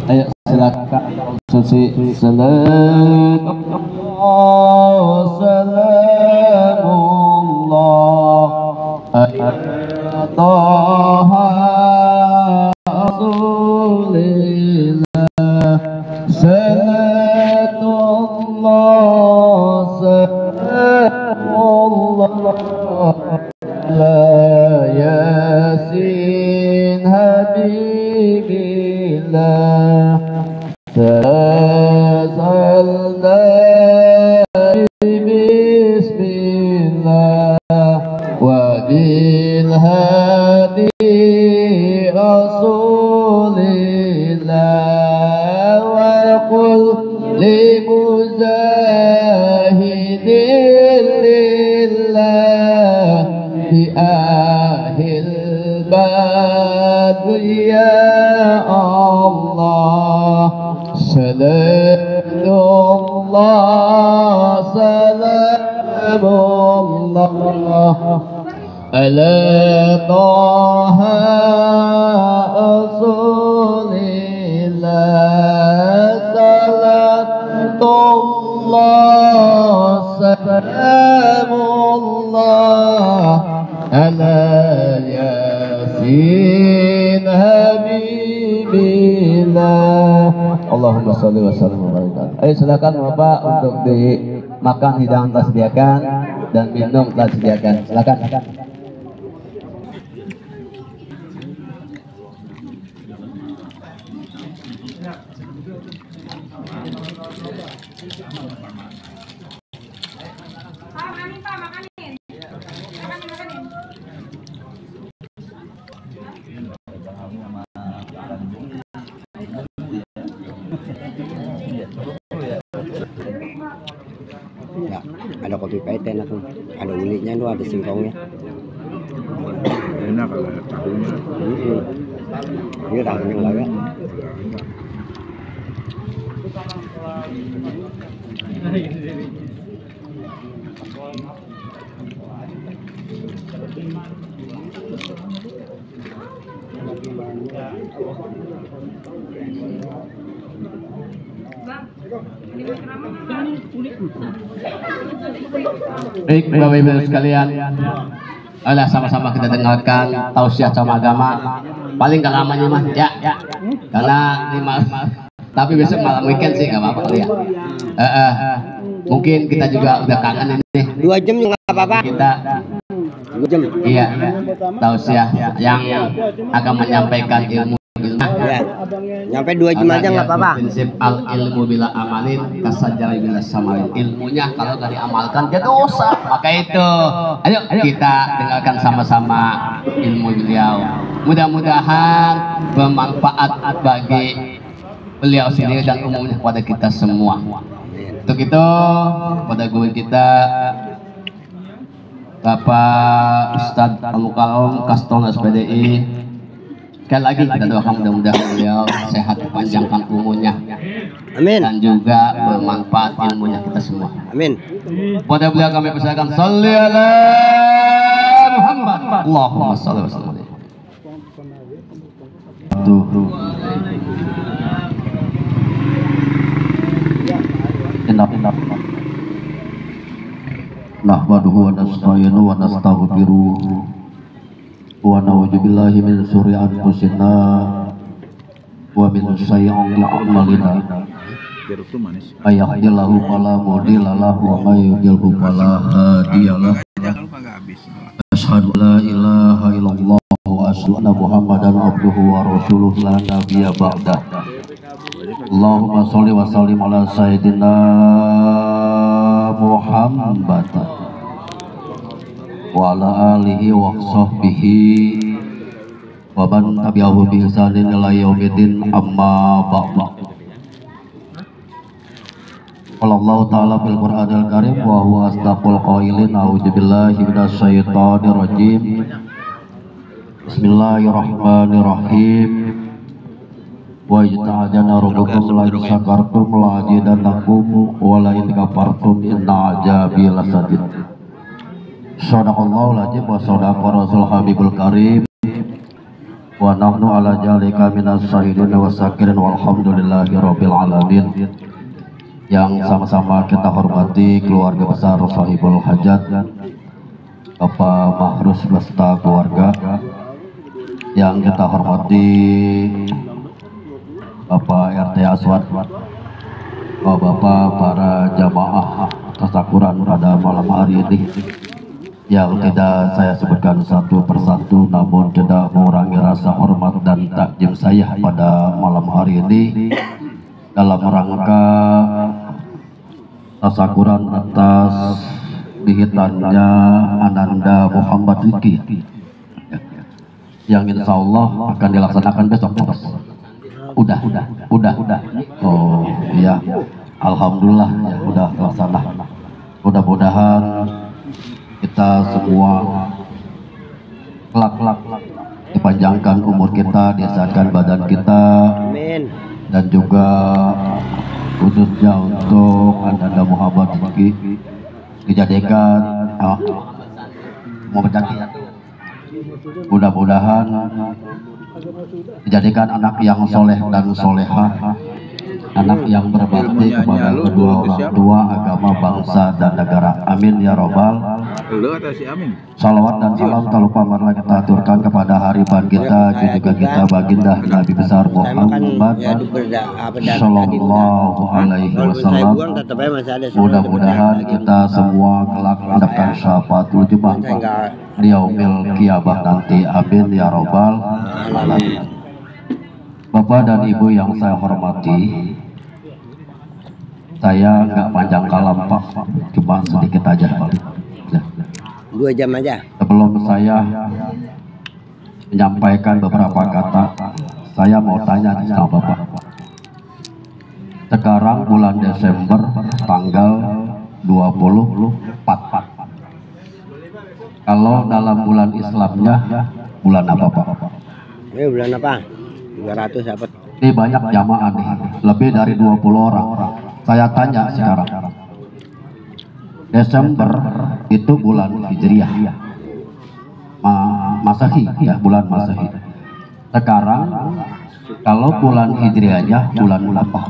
Ayo silakan Susi. Salamullah Taha Rasulillah Salatullah Salamullah La Yasin Habibillah Tazalna Bismillah Wa bilhadi Rasulillah Wa qul limuzahidin lillah Bi ahil badri ya Allah Salamullah Salamullah Ala Taha Rasulillah Salatullah Salamullah Ala Yasin Habibillah Allahumma sholli wa sallim wa barik. Ayo silakan Bapak untuk dimakan hidangan telah disediakan dan minum telah disediakan. Silakan. Ya, ada kopi pahit enak tuh. Ada ulinya tuh, ada singkongnya. Enak kalau ada tahunya. Ini tahunya enggak ya? Baik Bapak Ibu sekalian, alah sama-sama kita dengarkan tausiah sama agama. Paling gak lamanya mah ya, karena ini tapi besok malam weekend sih nggak apa-apa ya. Mungkin kita juga udah kangen ini. 2 jam juga nggak apa-apa. Kita 2 jam. iya tausiah yang akan menyampaikan ilmu. Ya. Nyampe 2 jam aja nggak apa-apa. Prinsip al ilmu bila amalin kasajari bila samalin. Ilmunya kalau nggak diamalkan dia dosa. Maka itu, ayo kita dengarkan sama-sama ilmu beliau. Mudah-mudahan bermanfaat bagi beliau sendiri dan umumnya kepada kita semua. Untuk itu, pada guru kita Bapak Ustadz Al-Mukarram Kaston SPDI, sekali lagi kita doakan mudah-mudahan beliau sehat, panjangkan umurnya, Amin. dan juga bermanfaat ilmunya kita semua. Amin. Pada beliau kami persilakan sholli ala Muhammad. Allahumma sholli wa sallim. Enak. Nahmaduhu wa nasta'inu wa nastaghfiruh wa na'udzu billahi min syururi anfusina wa min sayyi'ati a'malina. May yahdihillahu fala mudilla lahu wa may yudlil fala hadiya lahu. Asyhadu la ilaha illallah wa asyhadu anna Muhammadan abduhu wa rasuluhu la nabiyya ba'da. Allahumma sholli wa sallim ala sayyidina Muhammad wa ala alihi wa sahbihi wa man tabi'ahu bi ihsanin ila yaumiddin, amma ba'du. Allah ta'ala fil Qur'anil Karim wa huwa asdaqul qailin. A'udzu billahi minasyaitonir rajim. Bismillahirrahmanirrahim. Wa ta'adana rabbukum la in syakartum la azidannakum wa la in kafartum inna azabi lasadid. Shadaqallahu al-azim wa shadaqa rasul habibul karim wa nahnu ala jalika minas syahidin wa sakirin walhamdulillahi rabbil alamin. Yang sama-sama kita hormati keluarga besar Sahibul Hajat, Bapak Mahrus beserta keluarga. Yang kita hormati Bapak RT Aswad, Bapak para jamaah tasakuran pada malam hari ini, yang tidak saya sebutkan satu persatu, namun tidak mengurangi rasa hormat dan takjim saya pada malam hari ini dalam rangka tasakuran atas dihitannya Ananda Muhammad Rizki, yang insya Allah akan dilaksanakan besok. Udah. Oh iya, alhamdulillah ya, udah terlaksana. Mudah-mudahan kita semua kelak dipanjangkan umur kita, disehatkan badan kita. Amin. Dan juga khususnya untuk Ananda Muhammad Rizki dijadikan mau berjanji, mudah-mudahan dijadikan anak yang soleh dan solehah, anak yang berbakti kepada kedua orang tua, agama, bangsa, dan negara. Amin ya robbal. Salawat dan salam tak lupa marilah kita aturkan kepada hariban kita, juga kita baginda Nabi besar Muhammad Sallallahu Alaihi Wasallam. Mudah-mudahan kita semua kelak mendapatkan syafaatul jemaah di yaumil qiyamah nanti. Amin ya robbal alamin. Bapak dan Ibu yang saya hormati, saya nggak panjang kalam Pak, cuma sedikit aja Pak. 2 jam aja. Sebelum saya menyampaikan beberapa kata, saya mau tanya sama Bapak. Sekarang bulan Desember tanggal 24. Kalau dalam bulan Islamnya bulan apa Pak? Ini bulan apa? 200 apa? Ini banyak jamaah nih, lebih dari 20 orang. Saya tanya sekarang, Desember itu bulan Hijriah, Masehi ya, bulan Masehi. Sekarang kalau bulan Hijriahnya bulan apa?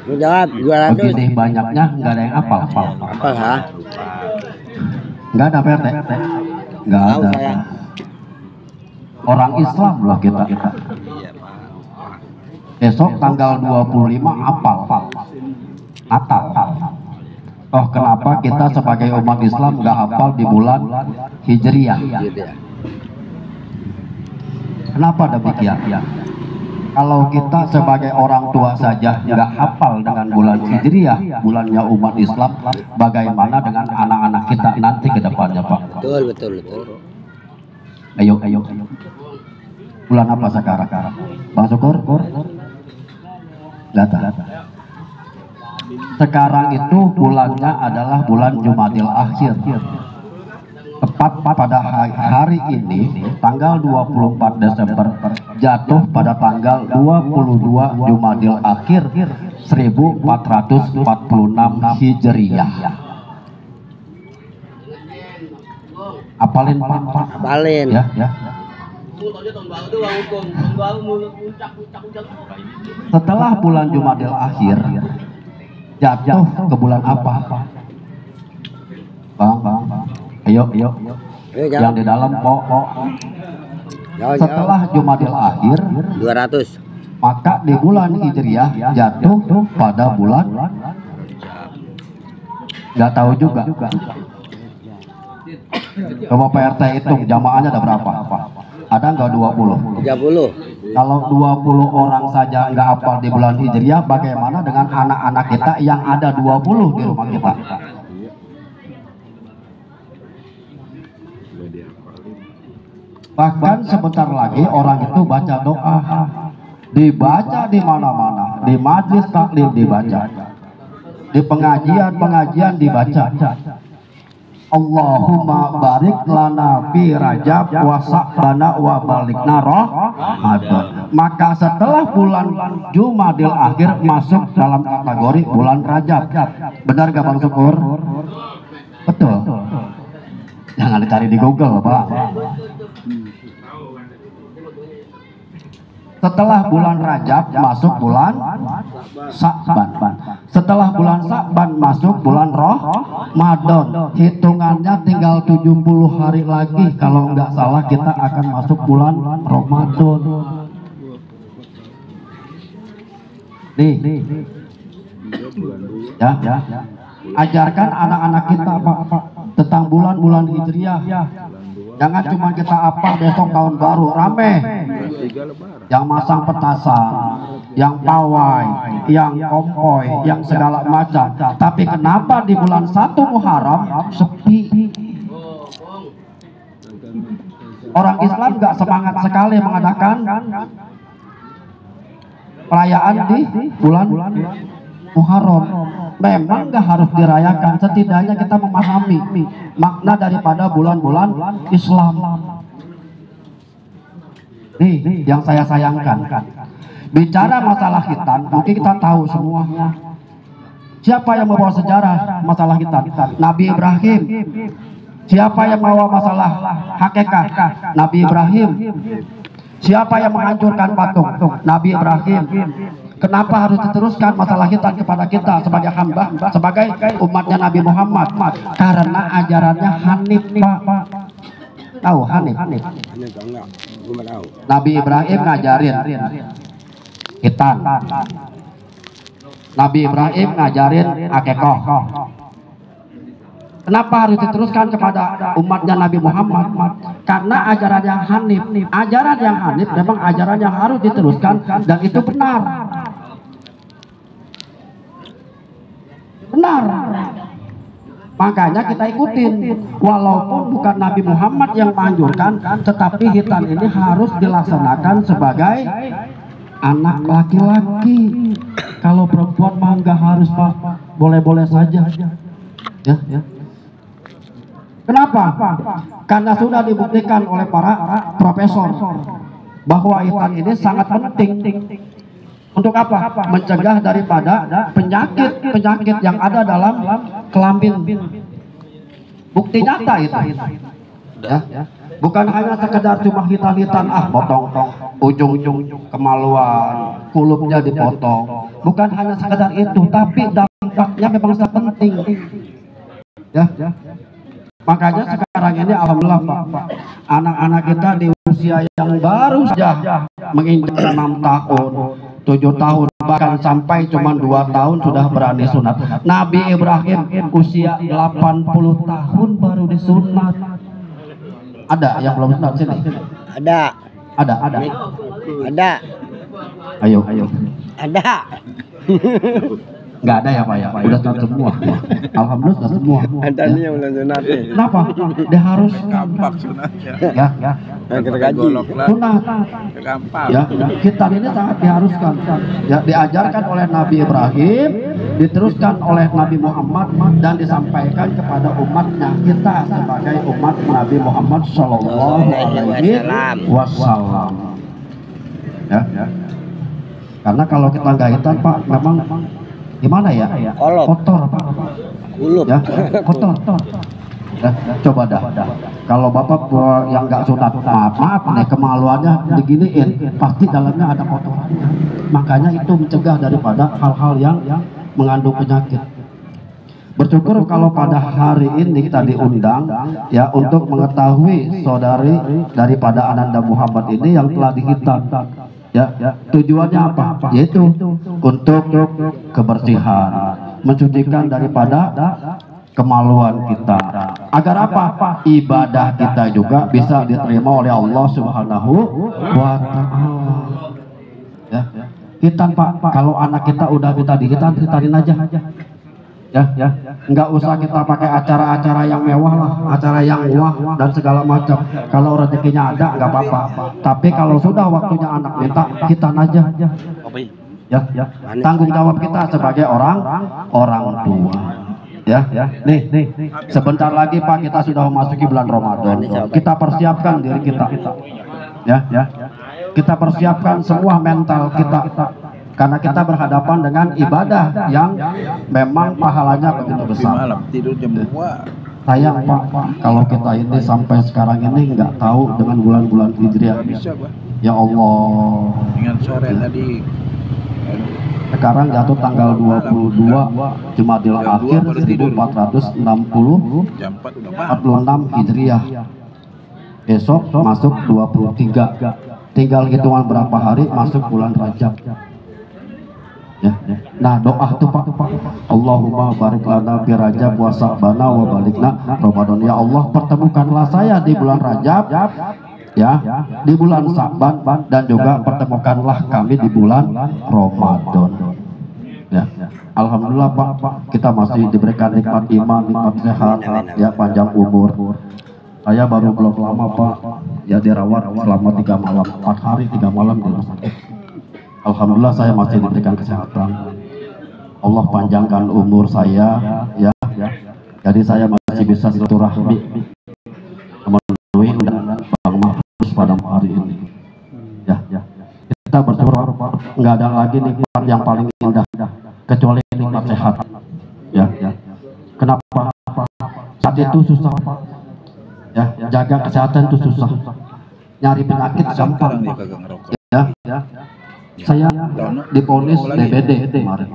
Jawab 200. Begini banyaknya nggak ada yang hafal. Apa ha? Nggak ada PT, nggak ada. Orang Islam loh kita. Besok tanggal 25 apal Natal. Oh, kenapa kita sebagai umat Islam nggak hafal di bulan Hijriah? Kenapa demikian? Kalau kita sebagai orang tua saja nggak hafal dengan bulan Hijriah, bulannya umat Islam, bagaimana dengan anak-anak kita nanti ke depannya Pak? Betul. Ayo. Bulan apa sekarang? Bang Syukur? Data. Sekarang itu bulannya adalah bulan Jumadil Akhir. Tepat pada hari ini, tanggal 24 Desember, jatuh pada tanggal 22 Jumadil Akhir 1446 Hijriah. Apalin Pak? Apalin. Ya. Setelah bulan Jumadil Akhir jatuh ke bulan apa? Bang. Ayo. Yang di dalam Pok. Setelah Jumadil Akhir 200. maka di bulan Hijriah jatuh pada bulan nggak tahu juga. Coba PRT hitung jamaahnya ada berapa? Ada nggak 20? 30. Kalau 20 orang saja nggak hafal di bulan Hijriah, bagaimana dengan anak-anak kita yang ada 20 di rumah kita? Bahkan sebentar lagi orang itu baca doa, dibaca di mana-mana, di majlis taklim dibaca, di pengajian dibaca. Allahumma barik lana fi Rajab wa Sa'bana wa balikna Ramadan. Maka setelah bulan Jumadil Akhir masuk dalam kategori bulan Rajab. Benar gak Bang Syukur? Betul. Jangan dicari di Google, Pak. Setelah bulan Rajab masuk bulan Sa'ban. Setelah bulan Sa'ban masuk bulan Ramadan. Hitungannya tinggal 70 hari lagi kalau nggak salah kita akan masuk bulan Ramadan. Nih. Ya. Ajarkan anak-anak kita Pak tentang bulan-bulan Hijriah. Jangan cuma kita apa besok tahun baru rame. Yang masang petasan, yang pawai, yang kompoi, yang segala macam. Tapi kenapa di bulan 1 Muharram sepi? Orang Islam nggak semangat sekali mengadakan perayaan di bulan Muharram. Memang nggak harus dirayakan, setidaknya kita memahami makna daripada bulan-bulan Islam. Nih yang saya sayangkan, bicara masalah hitan mungkin kita tahu semuanya. Siapa yang membawa sejarah masalah hitan? Nabi Ibrahim. Siapa yang membawa masalah hakikat? Nabi Ibrahim. Siapa yang menghancurkan patung? Nabi Ibrahim. Kenapa harus diteruskan masalah hitan kepada kita sebagai hamba, sebagai umatnya Nabi Muhammad? Karena ajarannya Hanif, Pak. Tahu Hanif? Nabi Ibrahim ngajarin hitan. Nabi Ibrahim ngajarin akikoh. Kenapa harus diteruskan kepada umatnya Nabi Muhammad? Karena ajaran yang Hanif. Ajaran yang Hanif memang ajaran yang harus diteruskan dan itu benar. Benar. Makanya kita ikutin. Walaupun bukan Nabi Muhammad yang menganjurkan, tetapi hitan ini harus dilaksanakan sebagai anak laki-laki. Kalau perempuan mah nggak harus, Pak. Boleh-boleh saja. Ya. Kenapa? Karena sudah dibuktikan oleh para profesor bahwa hitan ini sangat penting. Untuk apa? Mencegah daripada penyakit yang ada dalam kelamin. Bukti nyata itu. Ya. Bukan hanya sekedar cuma hitan-hitan, potong ujung kemaluan, kulupnya dipotong. Bukan hanya sekedar itu, tapi dampaknya memang sangat penting. Ya. Makanya sekarang ini alhamdulillah Pak, anak-anak kita di usia yang baru saja menginjak 6 tahun, 7 tahun, bahkan sampai cuma 2 tahun sudah berani sunat. Nabi Ibrahim usia 80 tahun baru disunat. Ada yang belum sunat sini? Ada. Ayo. Ada. Nggak ada ya Pak ya? Udah sunat semua. Alhamdulillah sudah semua. Adanya yang belum sunat. Kenapa? Dia harus gampang sunatnya. Ya. Gergaji. Sunat. Gampang. Ya, hitan ini sangat diharuskan. Ya, diajarkan oleh Nabi Ibrahim, diteruskan oleh Nabi Muhammad dan disampaikan kepada umatnya kita sebagai umat Nabi Muhammad Shallallahu Alaihi Wasallam. Ya. Karena kalau kita nggak hitan Pak, memang gimana ya? Kotor Pak. Ya, kotor. Ya, coba dah. Kalau Bapak yang nggak sunat, maaf nih kemaluannya diginiin, pasti dalamnya ada kotorannya. Makanya itu mencegah daripada hal-hal yang mengandung penyakit. Bersyukur kalau pada hari ini kita diundang ya untuk mengetahui saudari daripada Ananda Muhammad ini yang telah dihitan. Ya, tujuannya apa? Yaitu untuk kebersihan, mensucikan daripada kemaluan kita. Agar apa? Ibadah kita juga bisa diterima oleh Allah Subhanahu wa Ta'ala. Ya. Hitan Pak, kalau anak kita udah minta dihitan, hitanin aja. Ya. Nggak usah kita pakai acara-acara yang mewah lah, acara yang wah dan segala macam. Kalau rezekinya ada nggak apa-apa. Tapi kalau sudah waktunya anak minta, hitan aja. Ya. Tanggung jawab kita sebagai orang tua. Ya. Nih. Sebentar lagi Pak kita sudah memasuki bulan Ramadan. Kita persiapkan diri kita. Ya. Kita persiapkan semua mental kita. Karena kita berhadapan dengan ibadah yang memang pahalanya begitu besar. Malam tidur jam 2. sayang Pak, kalau kita ini sampai sekarang ini nggak tahu dengan bulan-bulan Hijriah. Nggak bisa, Pak. Ya Allah. Dengan sore tadi. Sekarang jatuh tanggal 22 Jumadil Akhir 1460 Jam 4 udah malam. 46 Hijriah. Besok masuk 23. Tinggal hitungan berapa hari masuk bulan Rajab. Ya. Nah doa tuh Pak, Allahumma barik lana fi Rajab wa Sa'bana wa balikna Ramadan. Ya Allah, pertemukanlah saya di bulan Rajab, ya, di bulan Sa'ban, dan juga pertemukanlah kami di bulan Ramadan. Ya. Alhamdulillah Pak, kita masih diberikan nikmat iman, nikmat sehat, ya, panjang umur. Saya baru belum lama Pak, ya dirawat selama 3 malam, 4 hari 3 malam di rumah sakit. Alhamdulillah saya masih diberikan kesehatan. Allah panjangkan umur saya, ya. Jadi saya masih bisa silaturahmi memenuhi undangan Bang Mahfuz pada hari ini. Ya. Kita bersyukur nggak ada lagi nikmat yang paling indah kecuali nikmat sehat. Ya. Kenapa? Saat itu susah. Ya, jaga kesehatan itu susah. Nyari penyakit gampang. Dia kagak ngerokok. Ya. Saya divonis DBD kemarin.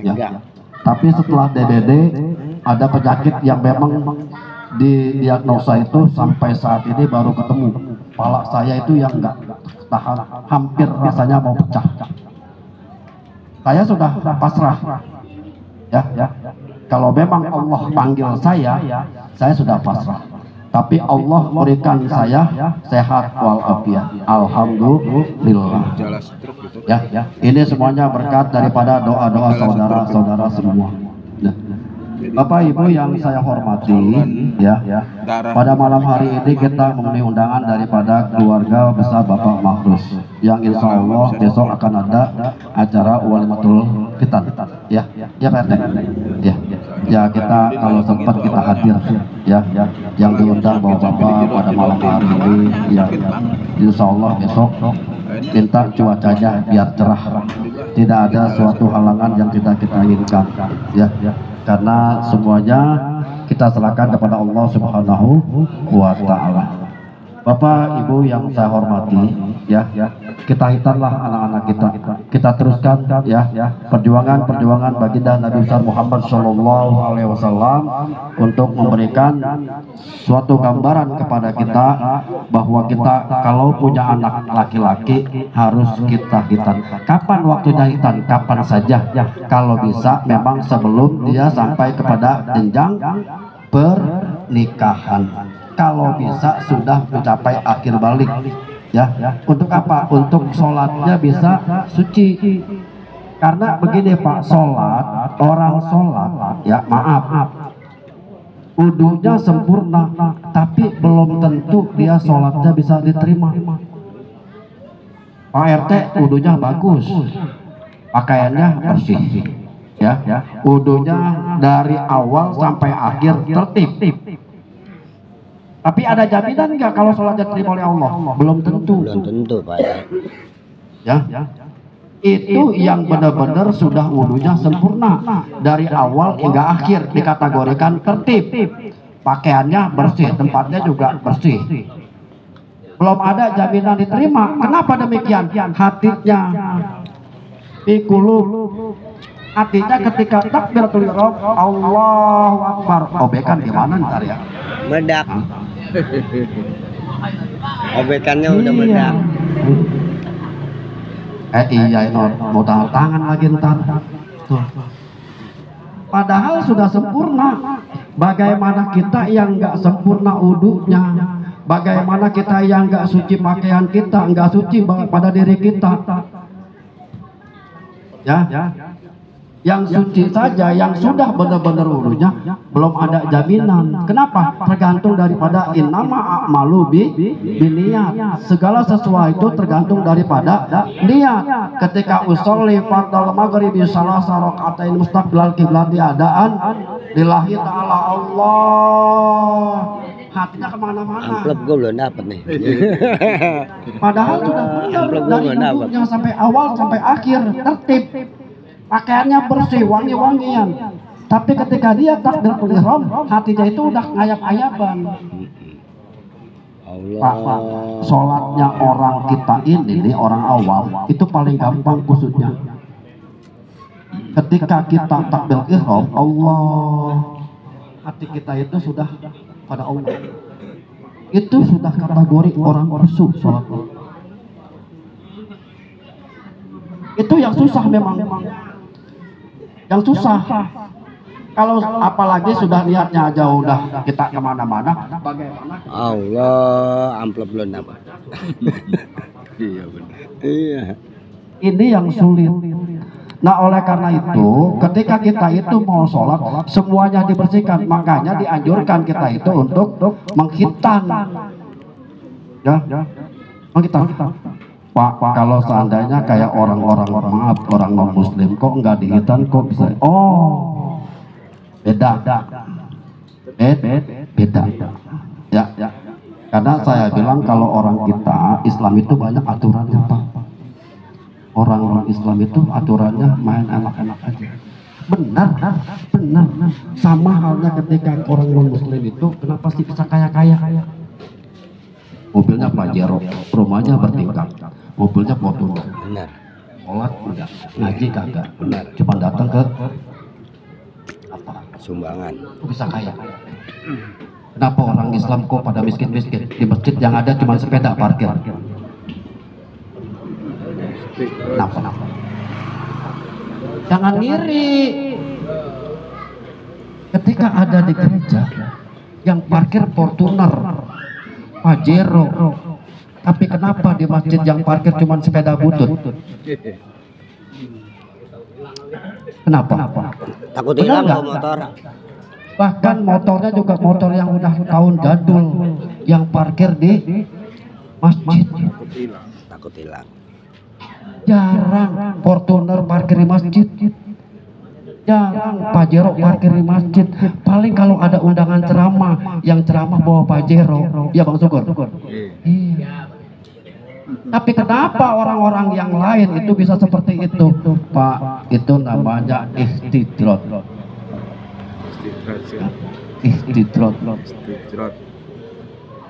Ya. Tapi setelah DBD ada penyakit yang memang didiagnosa itu sampai saat ini baru ketemu. Kepala saya itu yang nggak tahan, hampir rasanya mau pecah. Saya sudah pasrah. Ya. Kalau memang Allah panggil saya sudah pasrah. Tapi Allah berikan saya sehat walafiat. Alhamdulillah. Jala stroke gitu. Ya, ini semuanya berkat daripada doa-doa saudara-saudara semua. Nah, Bapak Ibu yang saya hormati, ya, pada malam hari ini kita memenuhi undangan daripada keluarga besar Bapak Mahfuz, yang insya Allah besok akan ada acara walimatul khitan, ya Pak RT, ya kita kalau sempat kita hadir, ya, yang diundang Bapak pada malam hari ini, ya, insya Allah besok minta cuacanya biar cerah, tidak ada suatu halangan yang kita inginkan, ya. Karena semuanya kita serahkan kepada Allah Subhanahu wa Ta'ala. Bapak Ibu yang saya hormati, ya, kita hitarlah anak-anak kita teruskan, ya, perjuangan baginda Nabi besar Muhammad Shallallahu Alaihi Wasallam untuk memberikan suatu gambaran kepada kita bahwa kita kalau punya anak laki-laki harus kita hitan. Kapan waktunya hitan? Kapan saja. Kalau bisa memang sebelum dia sampai kepada jenjang pernikahan. Kalau bisa sudah mencapai akhir balik, ya. Untuk apa? Untuk sholatnya bisa suci. Karena begini Pak, orang sholat, ya, maaf, wudunya sempurna, tapi belum tentu dia sholatnya bisa diterima. Pak RT wudunya bagus, pakaiannya bersih, ya, wudunya dari awal sampai akhir tertib. Tapi ada jaminan nggak kalau sholatnya diterima oleh Allah? Belum tentu. Belum tentu Pak. Ya. Itu yang benar-benar sudah wudunya sempurna dari awal hingga akhir, dikategorikan tertib. Pakaiannya bersih, tempatnya juga bersih. Belum ada jaminan diterima. Kenapa demikian? Hatinya hatinya ketika takbiratul ihram Allahu Akbar, obekan gimana ntar ya? Meledak. Obekannya udah meledak. Iya, mau tahan tangan lagi ntar. Tuh. Padahal sudah sempurna. Bagaimana kita yang nggak sempurna wudunya? Bagaimana kita yang nggak suci pakaian kita, nggak suci pada diri kita? Ya. Yang suci saja, yang sudah benar-benar wudunya belum ada jaminan. Kenapa? Tergantung daripada innama a'malu biniyat. Segala sesuatu tergantung daripada niat. Ketika usolli fardal maghribi salasa rakaatain mustaqbilal qiblati adaan lillahi ta'ala Allah, hatinya kemana-mana. Amplop gue belum dapet nih. Padahal sudah benar dari wudunya sampai awal sampai akhir tertib. Pakaiannya bersih, wangi-wangian. Tapi ketika dia takbiratul ihram, hatinya itu udah ngayap-ngayapan. Pak, sholatnya orang kita ini orang awam itu paling gampang khususnya. Ketika kita takbiratul ihram, Allah, hati kita itu sudah pada Allah. Itu sudah kategori orang khusyuk sholat. Itu yang susah memang. Yang susah. Kalau apalagi sudah niatnya aja udah kita kemana-mana, bagaimana? Allah, amplop belum apa? Iya benar. Iya. Ini yang sulit. Nah oleh karena itu, ketika kita itu mau sholat, semuanya dibersihkan. Makanya dianjurkan kita itu untuk menghitan. Ya, menghitan. Pak, kalau seandainya kayak orang-orang maaf, orang non muslim, kok nggak dihitan, kok bisa? Oh. Beda. Ya. Karena saya bilang kalau orang kita Islam itu banyak aturannya, Pak. Orang-orang Islam itu aturannya main enak-enak aja. Benar. Sama halnya ketika orang non muslim itu kenapa sih bisa kaya-kaya? Mobilnya Pajero, rumahnya bertingkat, mobilnya Fortuner. Benar. Sholat enggak, ngaji kagak. Benar. Cuma datang ke Sumbangan. bisa kaya. Kenapa orang Islam kok pada miskin-miskin? Di masjid yang ada cuma sepeda parkir. Kenapa? Jangan ngiri. Ketika ada di gereja yang parkir Fortuner, Pajero, tapi kenapa di masjid yang parkir cuma sepeda butut? Kenapa? Takut hilang kok motor. Bahkan motornya juga motor yang udah tahun jadul yang parkir di masjid. Takut hilang. Jarang Fortuner parkir di masjid. Jarang Pajero parkir di masjid. Paling kalau ada undangan ceramah, yang ceramah bawa Pajero. Ya Bang Syukur. Iya. Tapi kenapa orang-orang yang lain itu bisa seperti itu? Pak, itu namanya istidrot. Istidrot.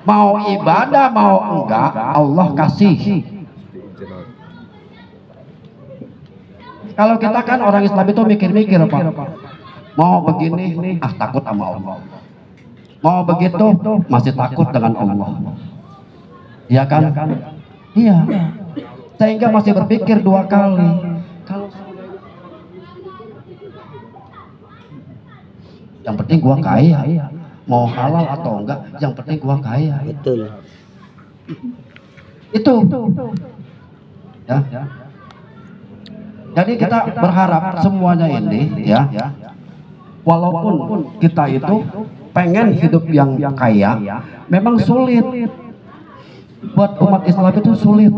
Mau ibadah mau enggak, Allah kasih. Kalau kita kan orang Islam itu mikir-mikir, Pak. Mau begini, takut sama Allah. Mau begitu, masih takut dengan Allah. Iya kan? Iya. Sehingga masih berpikir dua kali. Kalau yang penting gua kaya, mau halal atau enggak, yang penting gua kaya. Betul. Itu. Ya. Jadi kita berharap semuanya ini, ya, walaupun kita itu pengen hidup yang kaya, memang sulit. Buat umat Islam itu sulit.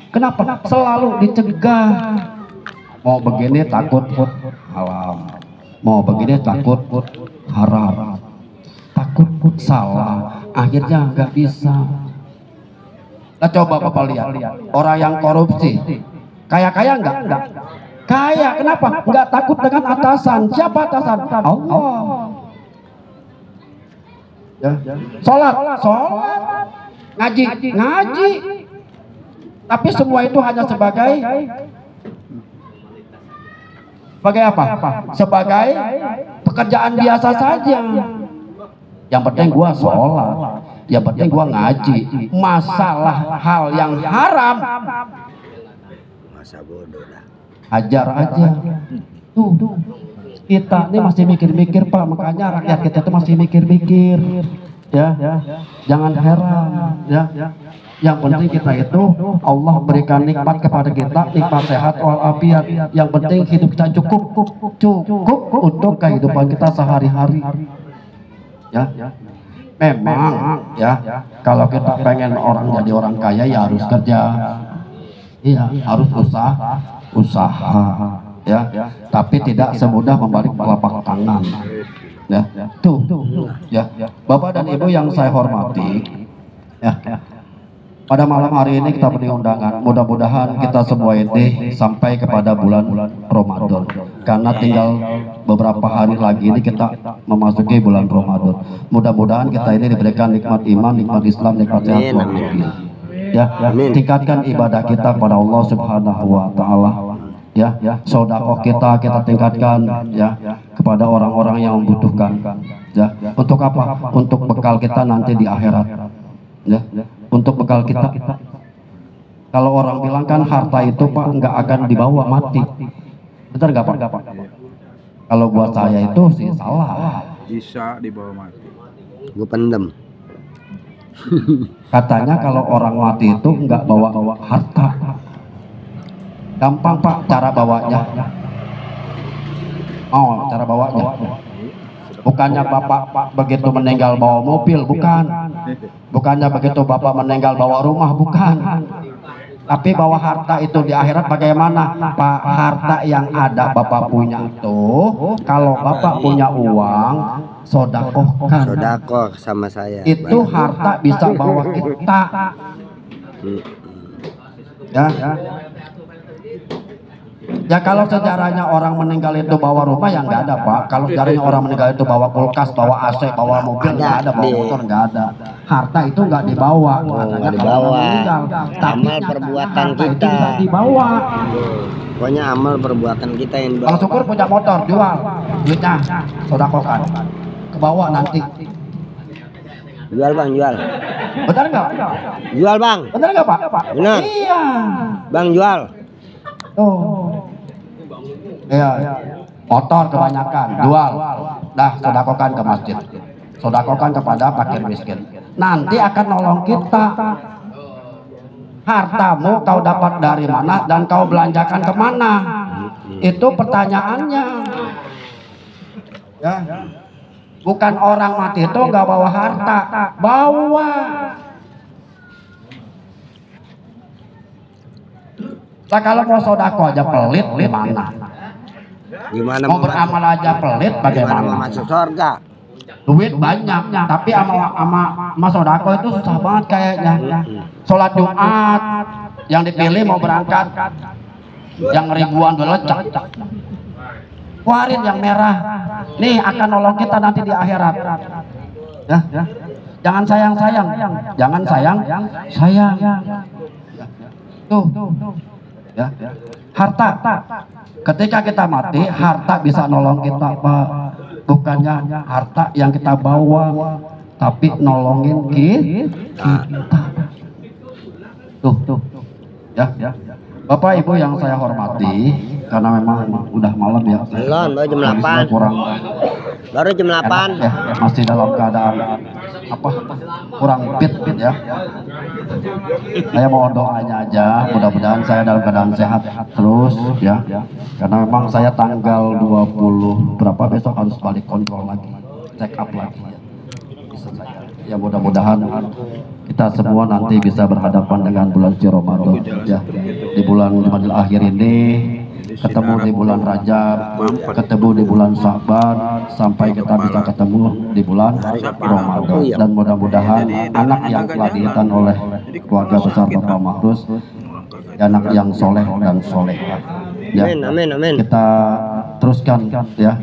Kenapa? Selalu dicegah. Mau begini takut halal, mau begini takut haram, takut salah, akhirnya nggak bisa. Nah, coba Bapak lihat orang yang korupsi, kaya enggak? Kaya, kenapa? Enggak takut dengan atasan. Siapa atasan? Allah. Ya. Sholat. Ngaji. Tapi semua itu hanya sebagai apa? Sebagai pekerjaan biasa saja. Yang penting gua sholat, yang penting gua ngaji. Masalah hal yang haram, Masa bodoh dah. hajar aja. Tuh, kita ini masih mikir-mikir, Pak. Makanya rakyat kita itu masih mikir-mikir. Ya, jangan heran, ya. Yang penting kita itu Allah berikan nikmat kepada kita, nikmat sehat walafiat. Yang penting hidup kita cukup untuk kehidupan kita sehari-hari. Ya, memang ya. Kalau kita pengen jadi orang kaya ya harus kerja, iya harus usaha, ya. Tapi tidak semudah membalik telapak tangan. Ya, tuh, ya, Bapak dan Ibu yang saya hormati, ya. pada malam hari ini kita beri undangan. Mudah-mudahan kita semua ini sampai kepada bulan Ramadan. Karena tinggal beberapa hari lagi ini kita memasuki bulan Ramadan. Mudah-mudahan kita ini diberikan nikmat iman, nikmat Islam, nikmat sehat walafiat. Ya, tingkatkan ibadah kita pada Allah Subhanahu wa taala. Ya, sedekah kita tingkatkan ya kepada orang-orang yang membutuhkan. Ya, untuk apa? Untuk bekal kita nanti di akhirat. Ya, untuk bekal kita. Kalau orang bilang kan harta itu Pak nggak akan dibawa mati, benar nggak Pak? Kalau buat saya itu sih salah. Bisa dibawa mati. Gue pendem. Katanya kalau orang mati itu nggak bawa harta. Gampang Pak cara bawanya. Oh, cara bawanya. Bukannya Bapak begitu meninggal bawa mobil, bukan. Bukannya begitu Bapak meninggal bawa rumah, bukan. Tapi bawa harta itu di akhirat bagaimana? Pak, harta yang ada Bapak punya itu, kalau Bapak punya uang, sodakohkan. Sodakoh sama saya. Itu harta bisa bawa kita. Ya. Ya kalau sejarahnya orang meninggal itu bawa rumah ya nggak ada Pak. Kalau sejarahnya orang meninggal itu bawa kulkas, bawa AC, bawa mobil nggak ada, bawa motor nggak ada. Harta itu nggak dibawa. Nggak dibawa. Amal perbuatan kita bisa dibawa. Pokoknya amal perbuatan kita yang dibawa. Kalau syukur punya motor jual, duitnya sodakokan. Ke bawah nanti. Jual bang, jual. Benar nggak? Jual bang. Benar nggak Pak? Benar. Iya. Bang jual. Oh. Iya. Motor kebanyakan, jual. Dah sodakokan ke masjid. Sodakokan kepada fakir miskin. Nanti akan nolong kita. Hartamu kau dapat dari mana dan kau belanjakan kemana? Itu pertanyaannya. Ya. Bukan orang mati itu nggak bawa harta, bawa. Nah kalau mau sodako aja pelit, gimana? Gimana Mau beramal aja pelit, bagaimana? Mau masuk surga? Duit banyak, tapi sama sodako itu susah banget kayaknya. Sholat Jumat, yang dipilih mau berangkat, yang ribuan lecak. Keluarin yang merah, nih akan nolong kita nanti di akhirat. Ya. Jangan sayang, jangan sayang. Tuh. Ya. Harta. Ketika kita mati, harta bisa nolong kita, Pak. Bukannya harta yang kita bawa, tapi nolongin kita. Tuh. Ya. Bapak Ibu yang saya hormati, karena memang udah malam ya. Belum, baru jam 8. Baru jam 8. Ya, masih dalam keadaan kurang fit ya. Saya mau doanya aja, mudah-mudahan saya dalam keadaan sehat terus ya. Karena memang saya tanggal 20 berapa besok harus balik kontrol lagi, check up lagi ya. Ya mudah-mudahan kita semua nanti bisa berhadapan dengan bulan Ramadan ya. Di bulan Jumadil Akhir ini ketemu di bulan Rajab, ketemu di bulan Sya'ban, sampai kita bisa ketemu di bulan Ramadan. Dan mudah-mudahan anak yang telah dilahirkan oleh keluarga besar Bapak Mahrus, anak yang soleh dan solehah. Ya, amin. kita teruskan ya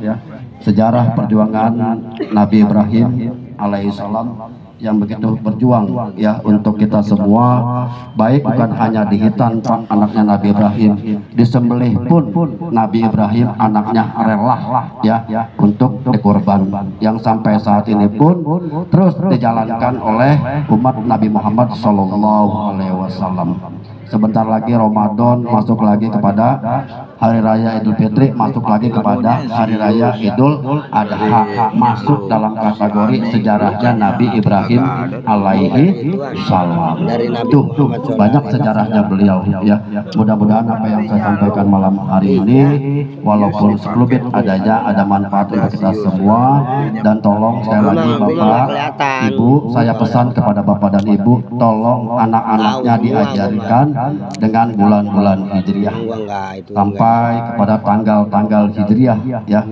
sejarah perjuangan Nabi Ibrahim alaihissalam yang begitu berjuang ya untuk kita semua, baik bukan hanya dihitan anaknya Nabi Ibrahim, disembelih pun Nabi Ibrahim anaknya rela ya untuk dikorban, yang sampai saat ini pun terus dijalankan oleh umat Nabi Muhammad SAW. Sebentar lagi Ramadan, masuk lagi kepada Hari Raya Idul Fitri, masuk lagi kepada Hari Raya Idul Adha, masuk dalam kategori sejarahnya Nabi Ibrahim alaihi salam. Tuh, banyak sejarahnya beliau ya. Mudah-mudahan apa yang saya sampaikan malam hari ini, walaupun sekelumit adanya, ada manfaat untuk kita semua. Dan tolong sekali lagi Bapak, Ibu, saya pesan kepada Bapak dan Ibu, tolong anak-anaknya diajarkan dengan bulan-bulan Hijriah sampai kepada tanggal-tanggal Hijriah ya.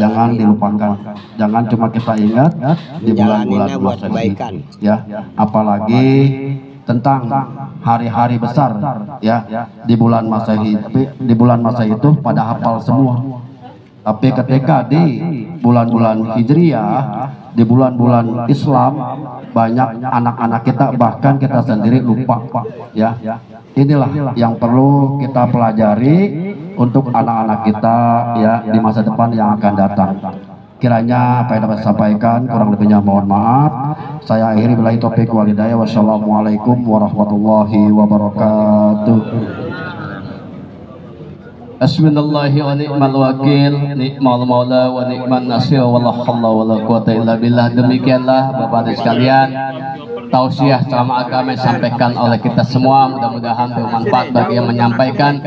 Jangan dilupakan, jangan cuma kita ingat di bulan-bulan puasa ini ya. Apalagi tentang hari-hari besar ya di bulan masa itu pada hafal semua. Tapi ketika di bulan-bulan Hijriah, di bulan-bulan Islam, banyak anak-anak kita bahkan kita sendiri lupa ya. Inilah yang perlu kita pelajari untuk anak-anak kita ya di masa depan yang akan datang. Kiranya apa yang dapat saya sampaikan kurang lebihnya mohon maaf. Saya akhiri billahi taufiq wal hidayah. Wassalamualaikum warahmatullahi wabarakatuh. Hasbunallahu wa ni'mal wakil, ni'mal maula wa ni'man nasir, wala haula wala quwata illa billah. Demikianlah Bapak dan sekalian tausiah ceramah agama yang disampaikan oleh kita semua, mudah-mudahan bermanfaat bagi yang menyampaikan.